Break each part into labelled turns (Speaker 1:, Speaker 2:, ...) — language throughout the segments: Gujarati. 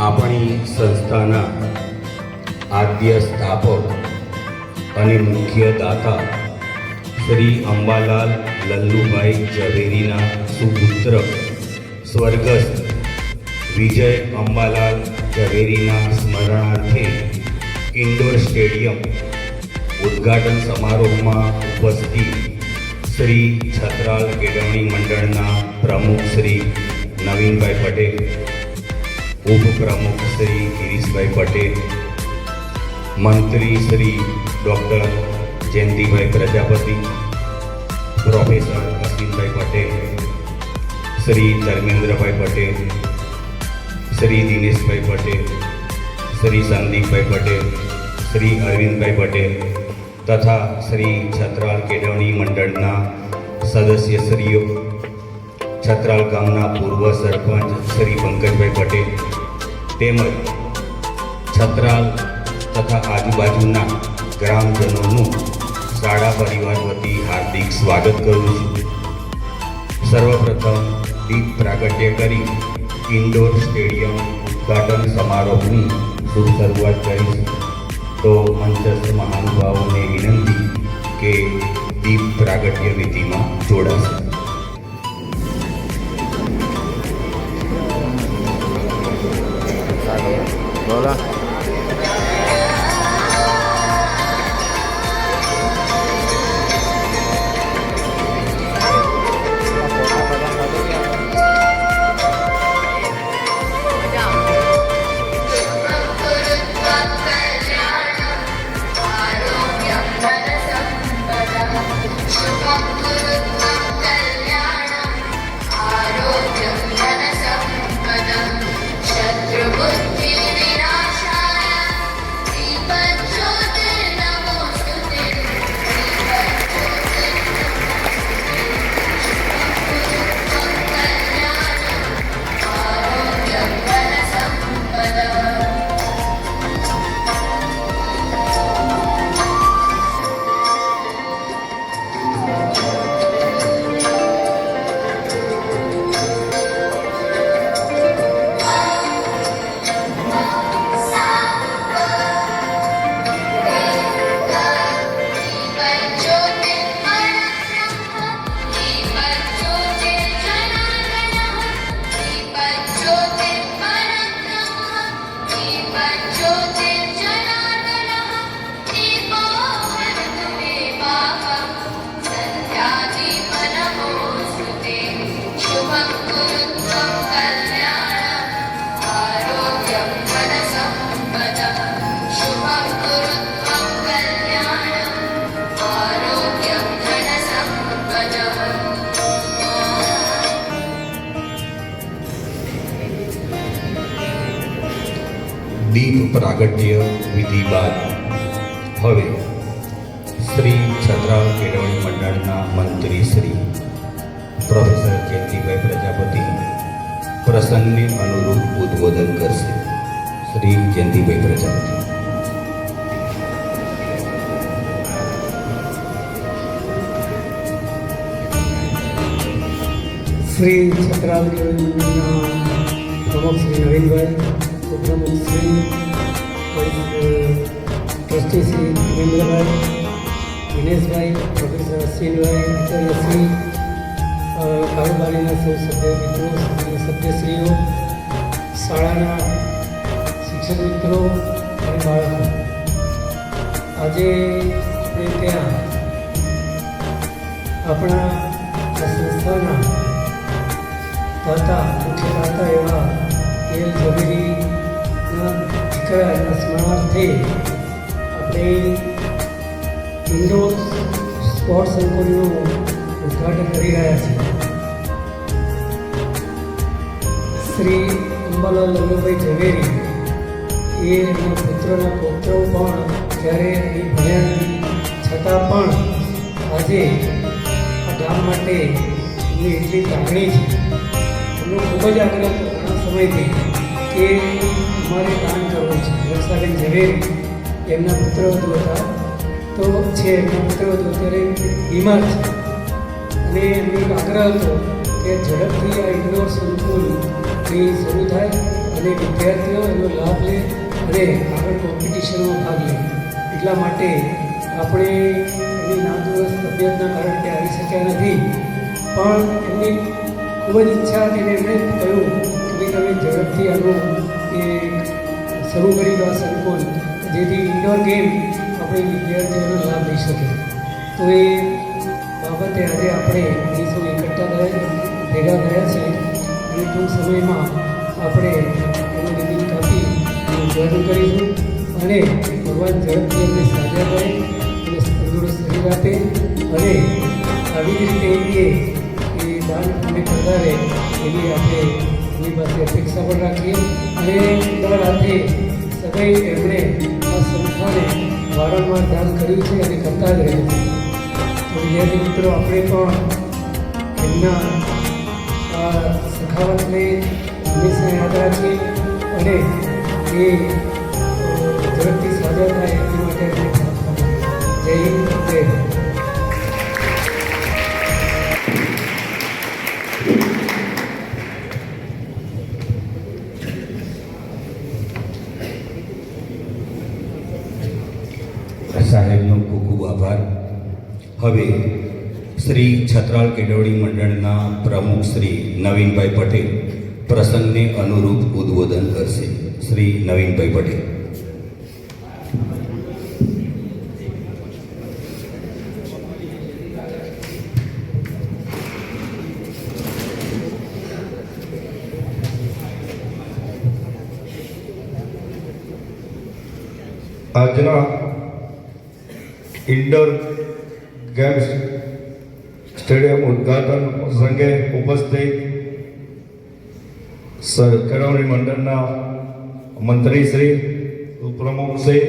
Speaker 1: આપણી સંસ્થાના આદ્ય સ્થાપક અને મુખ્ય દાતા શ્રી અંબાલાલ લલ્લુભાઈ ઝવેરીના સુપુત્ર સ્વર્ગસ્થ વિજય અંબાલાલ ઝવેરીના સ્મરણાર્થે ઇન્ડોર સ્ટેડિયમ ઉદ્ઘાટન સમારોહમાં ઉપસ્થિત શ્રી છત્રાલ કેળવણી મંડળના પ્રમુખ શ્રી નવીનભાઈ પટેલ, ઉપપ્રમુખ શ્રી ગિરીશભાઈ પટેલ, મંત્રી શ્રી ડૉક્ટર જયંતિભાઈ પ્રજાપતિ, પ્રોફેસર અશ્વિનભાઈ પટેલ, શ્રી ધર્મેન્દ્રભાઈ પટેલ, શ્રી દિનેશભાઈ પટેલ, શ્રી સંદીપભાઈ પટેલ, શ્રી અરવિંદભાઈ પટેલ તથા શ્રી છત્રાલ કેળવણી મંડળના સદસ્યશ્રીઓ, છત્રાલ ગામના પૂર્વ સરપંચ શ્રી પંકજભાઈ પટેલ તેમજ છત્રાલ તથા આજુબાજુના ગ્રામજનોનું શાળા પરિવાર વતી હાર્દિક સ્વાગત કરું છું. સર્વપ્રથમ દીપ પ્રાગટ્ય કરી ઇન્ડોર સ્ટેડિયમ ઉદ્ઘાટન સમારોહની શુભ શરૂઆત કરીશ. તો મંચસ્થ મહાનુભાવોને વિનંતી કે દીપ પ્રાગટ્ય વિધિમાં જોડાશે.
Speaker 2: બોલા
Speaker 1: દીપ પ્રાગટ્ય વિધિ બાદ હવે શ્રી છત્રાલ કેળવણી મંડળના મંત્રી શ્રી પ્રોફેસર જયંતિભાઈ પ્રજાપતિ પ્રસંગને અનુરૂપ ઉદ્બોધન કરશે. શ્રી જયંતિભાઈ પ્રજાપતિ.
Speaker 3: શ્રી છત્રાલ કેળવણી મંડળના પ્રમુખ શ્રી નવીનભાઈ, ઉપપ્રમુખ શ્રી ટ્રસ્ટી શ્રી નરેન્દ્રભાઈ, દિનેશભાઈ, પ્રોફેસર અશ્વિનભાઈ, આચાર્યશ્રી, કારોબારીના સૌ સભ્ય મિત્રો, સભ્યશ્રીઓ, શાળાના શિક્ષક મિત્રો અને બાળકો, આજે આપણે ત્યાં આપણા આ સંસ્થાના દાતા, મુખ્ય દાતા એવા એલ ઝવેરીના દીકરાના સ્મરણાર્થે આપણે ઇન્ડોર સ્પોર્ટ્સ સંકુલનું ઉદ્ઘાટન કરી રહ્યા છીએ. શ્રી અંબાલાલ લલ્લુભાઈ ઝવેરી એ એમના પુત્રના પૌત્રો પણ જ્યારે અહીં ભણ્યા નથી છતાં પણ આજે આ ગામ માટે એમની એટલી લાગણી છે. એમનો ખૂબ જ આગ્રહ હતો ઘણા સમયથી કે અમારે દાન કરવું છે. રક્ષાબેન ઝવેરી એમના પુત્રવધુ હતા તો છે, એમના પુત્રવધુ અત્યારે બીમાર છે અને એમનો એક આગ્રહ હતો કે ઝડપથી આ ઇન્ડોર સંકુલ એ શરૂ થાય અને વિદ્યાર્થીઓ એનો લાભ લે અને આગળ કોમ્પિટિશનમાં ભાગ લે. એટલા માટે આપણે એની નાદુરસ્ત તબિયતના કારણે તે આવી શક્યા નથી, પણ એમની ખૂબ જ ઈચ્છા હતી અને એમણે કહ્યું કે ભાઈ તમે ઝડપથી આનું એ શરૂ કરી દો આ સંકુલ, જેથી ઇન્ડોર ગેમ આપણે વિદ્યાર્થીઓનો લાભ લઈ શકે. તો એ બાબતે આજે આપણે અહીં સૌ એકઠા ભેગા થયા છે અને ટૂંક સમયમાં આપણે એનું રિબીન કાપી ઉદ્ઘાટન કરીશું અને ભગવાન ઝડપથી એમને સાજા કરે અને તંદુરસ્ત શરીર આપે અને આવી જ રીતે એ દાન પુણ્ય કરતા રહે એવી આપણે એની પાસે અપેક્ષા પણ રાખીએ. અને દર હાથે સદાય એમણે આ સંસ્થાને વારંવાર દાન કર્યું છે અને કરતા જ રહે છે. તો વિદ્યાર્થી મિત્રો, આપણે પણ એમના આ સખાવતને હંમેશા યાદ રાખીએ અને એ ઝડપથી સાજા થાય એની માટે આપણે પ્રાર્થના કરીએ. જય હિન્દ, જય ભારત.
Speaker 1: સાહેબનો ખૂબ ખૂબ આભાર. હવે શ્રી છત્રાલ કેળવણી મંડળના પ્રમુખ શ્રી નવીનભાઈ પટેલ પ્રસંગને અનુરૂપ ઉદ્બોધન કરશે. શ્રી નવીનભાઈ પટેલ.
Speaker 2: આજના ઇન્ડોર ગેમ્સ સ્ટેડિયમ ઉદ્ઘાટન પ્રસંગે ઉપસ્થિત કેળવણી મંડળના મંત્રીશ્રી, ઉપપ્રમુખશ્રી,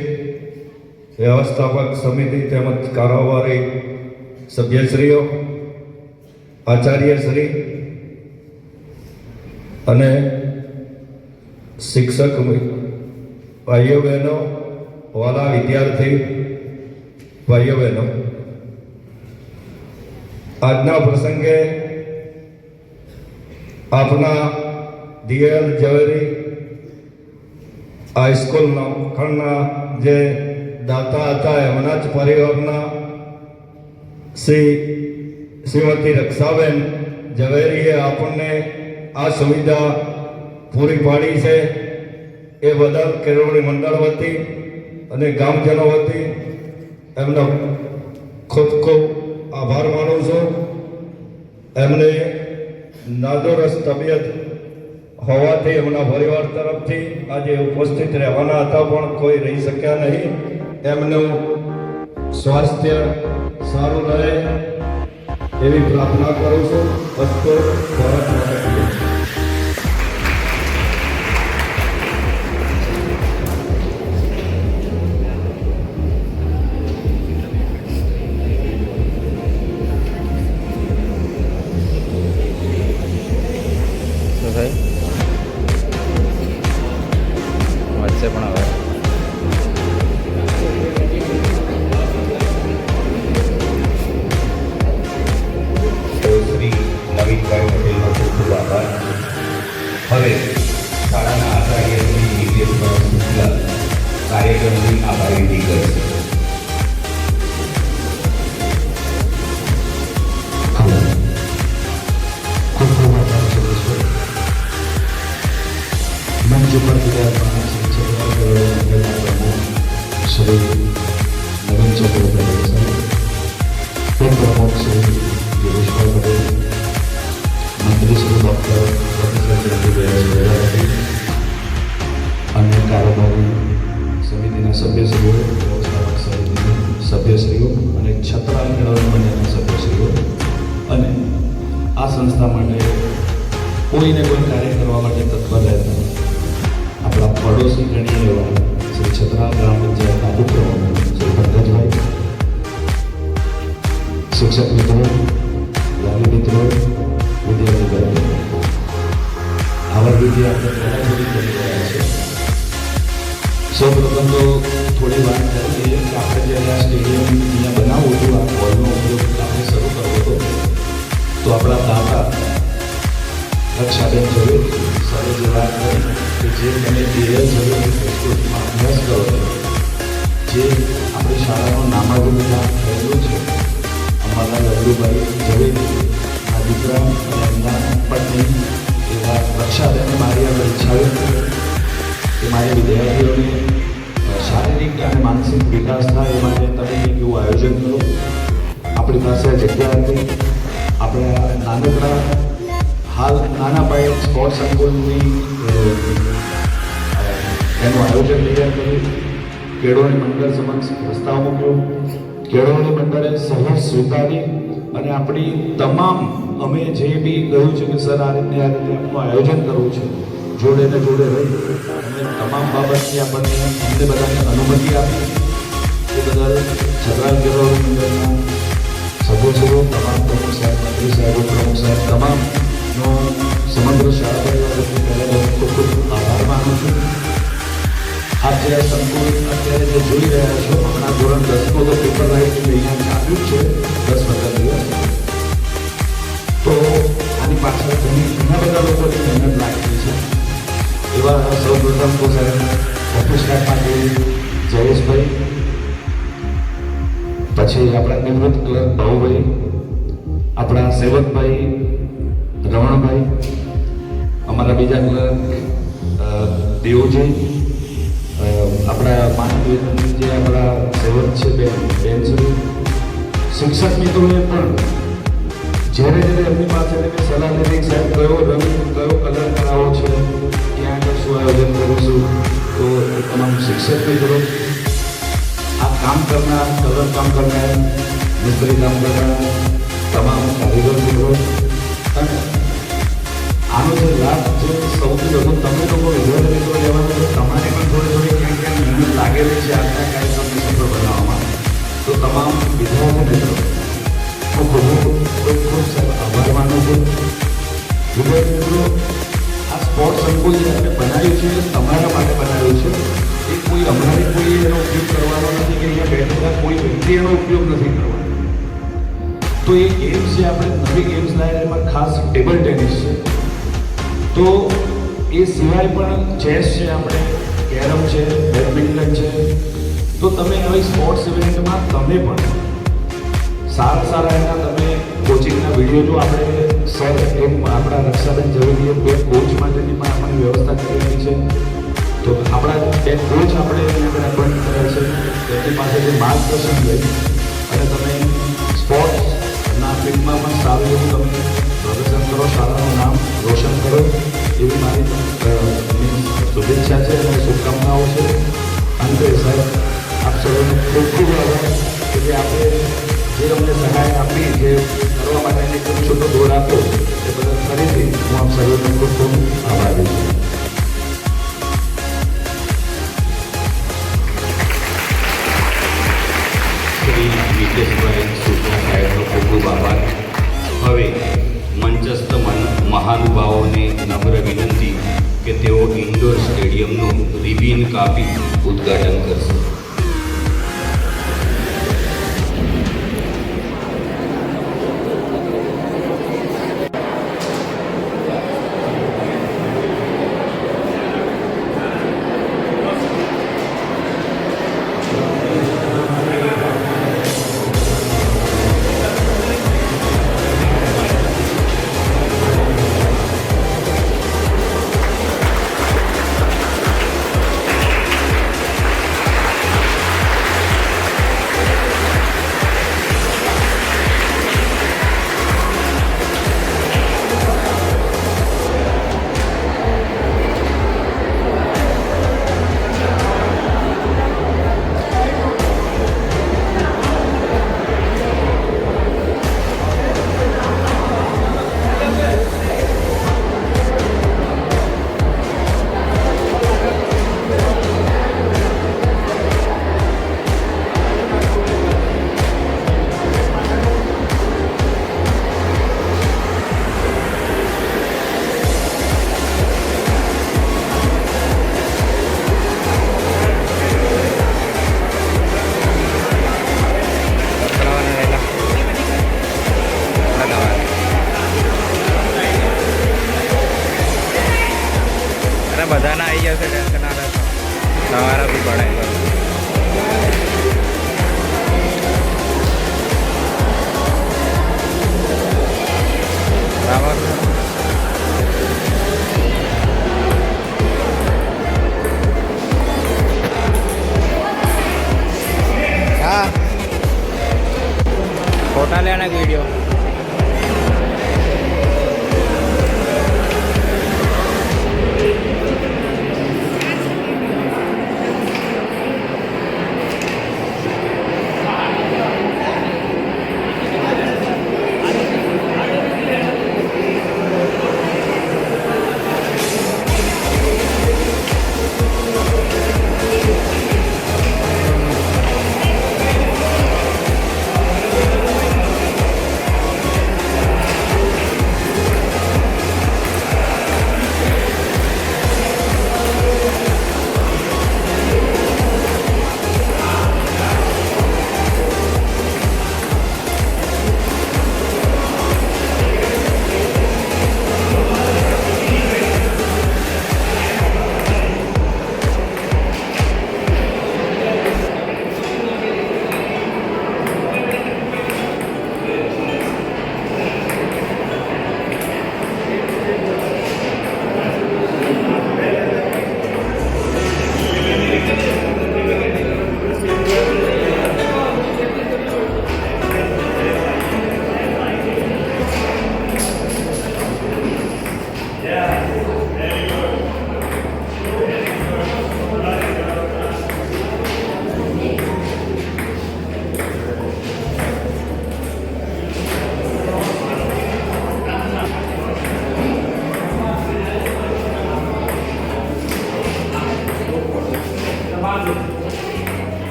Speaker 2: વ્યવસ્થાપક સમિતિ તેમજ કારોબારી સભ્યશ્રીઓ, આચાર્યશ્રી અને શિક્ષક ભાઈઓ બહેનો, વાલા વિદ્યાર્થી ભાઈઓ બહેનો, આજના પ્રસંગે આપના DL ઝવેરી હાઈસ્કૂલના ખંડના જે દાતા હતા એમના જ પરિવારના શ્રીમતી રક્ષાબેન ઝવેરીએ આપણને આ સુવિધા પૂરી પાડી છે. એ બદલ કેળવણી મંડળ વતી અને ગામજનો વતી એમનો ખૂબ ખૂબ આભાર માનું છું. એમને નાદુરસ્ત તબિયત હોવાથી એમના પરિવાર તરફથી આજે ઉપસ્થિત રહેવાના હતા પણ કોઈ રહી શક્યા નહીં. એમનું સ્વાસ્થ્ય સારું રહે એવી પ્રાર્થના કરું છું. અસ્તુ ભારત માતા કી જય.
Speaker 4: વચ્ચે પણ હવે
Speaker 1: તો શ્રી નવીનભાઈ પટેલનો ખૂબ ખૂબ આભાર. હવે શાળાના આચાર્ય શ્રી નિલેશભાઈ શુક્લા કાર્યક્રમની આભાર વિધિ કરશે.
Speaker 5: ખૂબ ખૂબ આભાર સુરેશભાઈ. મંચ ઉપર બિરાજમાન શ્રી છત્રાલ કેળવણી મંડળના પ્રમુખ શ્રી નવીનચંદ્ર પટેલ સાહેબ, ઉપપ્રમુખ શ્રી ગિરીશભાઈ પટેલ, મંત્રી શ્રી ડૉક્ટર પ્રોફેસર જયંતિભાઈ ઝવેરી અને કારોબારી સમિતિના સભ્યશ્રીઓ, વ્યવસ્થાપક સમિતિના સભ્યશ્રીઓ અને છત્રાલ કેળવણી મંડળના સભ્યશ્રીઓ અને આ સંસ્થા માટે કોઈને કોઈ કાર્ય કરવા માટે તત્પર રહેતા આપણા પડોશી ગણીએ એવા શ્રી છત્રાલ ગ્રામ પંચાયતના ઉપપ્રમુખ શ્રી પંકજભાઈ, શિક્ષક મિત્રો, વાલી મિત્રો, વિદ્યાર્થી ભાઈઓ, આવા વિધિ આપણે પહેલાં થોડી કરી રહ્યા છે. સૌ પ્રથમ તો થોડી વાત કરીએ કે આપણે જ્યારે આ સ્ટેડિયમ અહીંયા બનાવવું હતું, આ બોલનો ઉપયોગ આપણે શરૂ કરવો હતો, તો આપણા દાતા રક્ષાબેન ઝવેરી સરે જે વાત કરી કે જે તમે DL ઝવેરી સંસ્કૃતિમાં અભ્યાસ કરો છો, જે આપણી શાળાનું નામાભિધાન થયેલું છે, અમારા લલ્લુભાઈ ઝવેરીના દીકરા અને એમના પત્ની એવા રક્ષાબેન મારી આગળ ઈચ્છા વ્યક્ત કરી કે મારે વિદ્યાર્થીઓને શારીરિક અને માનસિક વિકાસ થાય એ માટે તમે કંઈક એવું આયોજન કરો. આપણી પાસે આ જગ્યા હતી. આપણે આ નાનકડા હાલ નાના પાયે સ્પોર્ટ્સ સંકુલની એનું આયોજન તૈયાર કર્યું. કેળવણી મંડળ સમક્ષ પ્રસ્તાવ મૂક્યો. કેળવણી મંડળે સહજ સ્વીકારી અને આપણી તમામ અમે જે બી કહ્યું છે કે સર આ રીતે આપણું આયોજન કરવું છે, જોડે ને જોડે રહી અને તમામ બાબતની આપણને અમને બધાને અનુમતિ આપી. એ બદલ છત્રાલ કેળવણી મંડળના સભ્યો તમામ પ્રમુખ સાહેબ, મંત્રી સાહેબો, પ્રમુખ સાહેબ તમામનો સમગ્ર શાળા પરિવાર વતી પહેલાં ખૂબ ખૂબ આભાર માનું છું. આપ જે આ સંકુલ અત્યારે જે જોઈ રહ્યા છો, હમણાં ધોરણ 10નું તો પેપર રાઇટ અહીંયા ચાલ્યું જ છે 10-15 દિવસ. તો આની પાછળ ઘણા બધા લોકોની મહેનત લાગી છે. એવા સૌપ્રથમ તો સાહેબ ઓફિસ સ્ટાફમાંથી જયેશભાઈ, પછી આપણા નિવૃત્ત ક્લર્ક ભાઉભાઈ, આપણા સેવકભાઈ રમણભાઈ, અમારા બીજા ક્લર્ક દેવજી, આપણા માનવીય જે આપણા સેવક છે બેનશ્રી, શિક્ષક મિત્રોએ પણ જ્યારે જ્યારે એમની પાસેથી સલાહ લીધી સાહેબ કયો રંગ કયો કલર કરાવો છે, ક્યાં આગળ શું આયોજન કરીશું, તો એ તમામ શિક્ષક મિત્રો, આ કામ કરનાર, કલર કામ કરનાર, મિસ્ત્રી કામ કરનાર તમામ કારીગર મિત્રો, અને આનો જે લાભ છે સૌથી વધુ તમે લોકો વિદ્યાર્થી મિત્રો લેવાનો છે. તમારે પણ થોડી થોડી ક્યાંક ક્યાંક મહેનત લાગેલી છે આજના કાર્યક્રમને સફળ બનાવવામાં. તો તમામ વિદ્યાર્થી મિત્રો હું ખૂબ સાહેબ આભાર માનું છું. વિદ્યાર્થી મિત્રો, આ સ્પોર્ટ્સ સંકુલ જે આપણે બનાવ્યું છે એ તમારા માટે બનાવ્યું છે. એ કોઈ અમારે કોઈ એનો ઉપયોગ કરવાનો નથી કે અહીંયા બેઠેલા કોઈ વ્યક્તિ એનો ઉપયોગ નથી કરવાનો. તો એ ગેમ્સ જે આપણે નવી ગેમ્સ લાવ્યા એમાં ખાસ ટેબલ ટેનિસ છે. તો એ સિવાય પણ ચેસ છે, આપણે કેરમ છે, બેડમિન્ટન છે. તો તમે આવી સ્પોર્ટ્સ ઇવેન્ટમાં તમે પણ સારા એના તમે કોચિંગના વિડીયો જો આપણે સર એમ આપણા રક્ષાબેન ઝવેરીએ બે કોચ માટેની પણ આપણને વ્યવસ્થા કરેલી છે. તો આપણા બે કોચ આપણે એની અંદર એપોઇન્ટ કર્યા છે. તેમની પાસેથી માર્ગદર્શન લઈ અને તમે સ્પોર્ટ્સના ફિલ્ડમાં પણ સારું એવું તમે પ્રદર્શન કરો, શાળાનું નામ રોશન કરો, એવી મારી શુભેચ્છા છે અને શુભકામનાઓ છે. અંતે સાહેબ આપ સૌનો ખૂબ ખૂબ આભાર કે જે આપણે જે અમને સહાય આપી, જે કરવા માટેની ખૂબ છોટો દોર આપ્યો એ બદલ ફરીથી હું આપ સૌનો ખૂબ ખૂબ આભારી છું.
Speaker 1: શ્રી મિતેશભાઈ સુપરા સાહેબનો ખૂબ ખૂબ આભાર. હવે મંચસ્થ મહાનુભાવોને નમ્ર વિનંતી કે તેઓ ઇન્ડોર સ્ટેડિયમનું રિબિન કાપી ઉદ્ઘાટન કરશે.
Speaker 4: से टेंशन आ रहा था, हमारा भी बढ़ेगा।